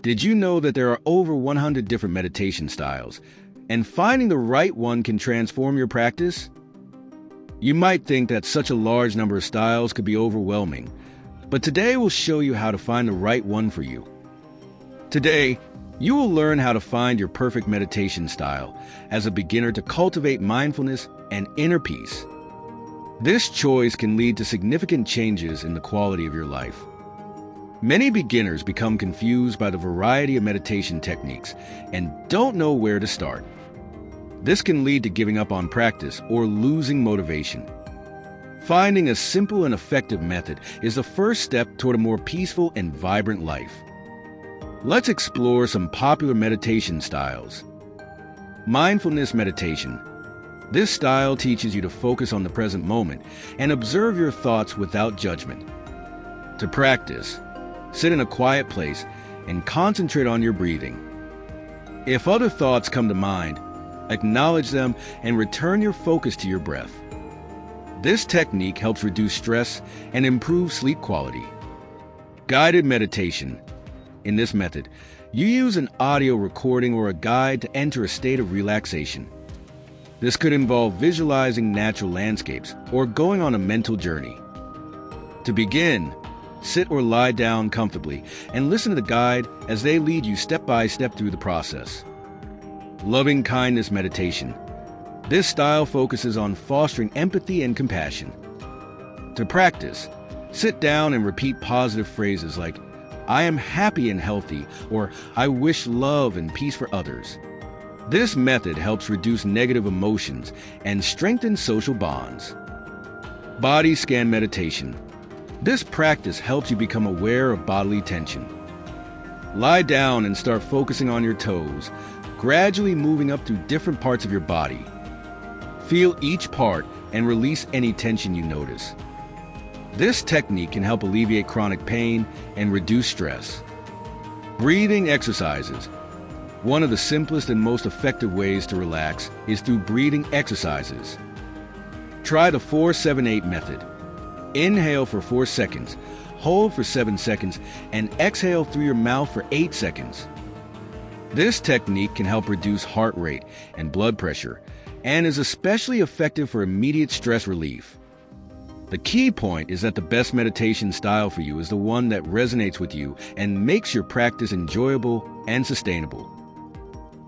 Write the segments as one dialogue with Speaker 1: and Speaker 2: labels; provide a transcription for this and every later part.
Speaker 1: Did you know that there are over 100 different meditation styles, and finding the right one can transform your practice? You might think that such a large number of styles could be overwhelming, but today we'll show you how to find the right one for you. Today, you will learn how to find your perfect meditation style as a beginner to cultivate mindfulness and inner peace. This choice can lead to significant changes in the quality of your life. Many beginners become confused by the variety of meditation techniques and don't know where to start. This can lead to giving up on practice or losing motivation. Finding a simple and effective method is the first step toward a more peaceful and vibrant life. Let's explore some popular meditation styles. Mindfulness meditation. This style teaches you to focus on the present moment and observe your thoughts without judgment. To practice, sit in a quiet place and concentrate on your breathing. If other thoughts come to mind, acknowledge them and return your focus to your breath. This technique helps reduce stress and improve sleep quality. Guided meditation. In this method, you use an audio recording or a guide to enter a state of relaxation. This could involve visualizing natural landscapes or going on a mental journey. To begin, sit or lie down comfortably and listen to the guide as they lead you step by step through the process. Loving kindness meditation. This style focuses on fostering empathy and compassion. To practice, sit down and repeat positive phrases like, "I am happy and healthy," or "I wish love and peace for others." This method helps reduce negative emotions and strengthen social bonds. Body scan meditation. This practice helps you become aware of bodily tension. Lie down and start focusing on your toes, gradually moving up through different parts of your body. Feel each part and release any tension you notice. This technique can help alleviate chronic pain and reduce stress. Breathing exercises. One of the simplest and most effective ways to relax is through breathing exercises. Try the 4-7-8 method. Inhale for 4 seconds, hold for 7 seconds, and exhale through your mouth for 8 seconds. This technique can help reduce heart rate and blood pressure and is especially effective for immediate stress relief. The key point is that the best meditation style for you is the one that resonates with you and makes your practice enjoyable and sustainable.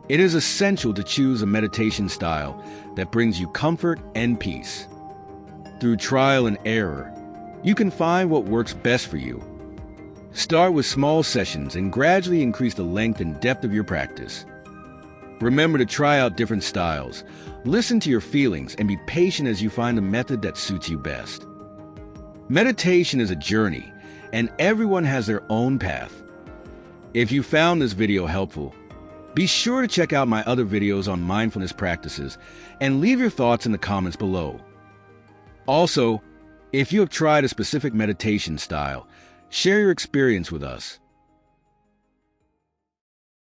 Speaker 1: It is essential to choose a meditation style that brings you comfort and peace. Through trial and error, you can find what works best for you. Start with small sessions and gradually increase the length and depth of your practice. Remember to try out different styles, listen to your feelings, and be patient as you find the method that suits you best. Meditation is a journey, and everyone has their own path. If you found this video helpful, be sure to check out my other videos on mindfulness practices and leave your thoughts in the comments below. Also, if you have tried a specific meditation style, share your experience with us.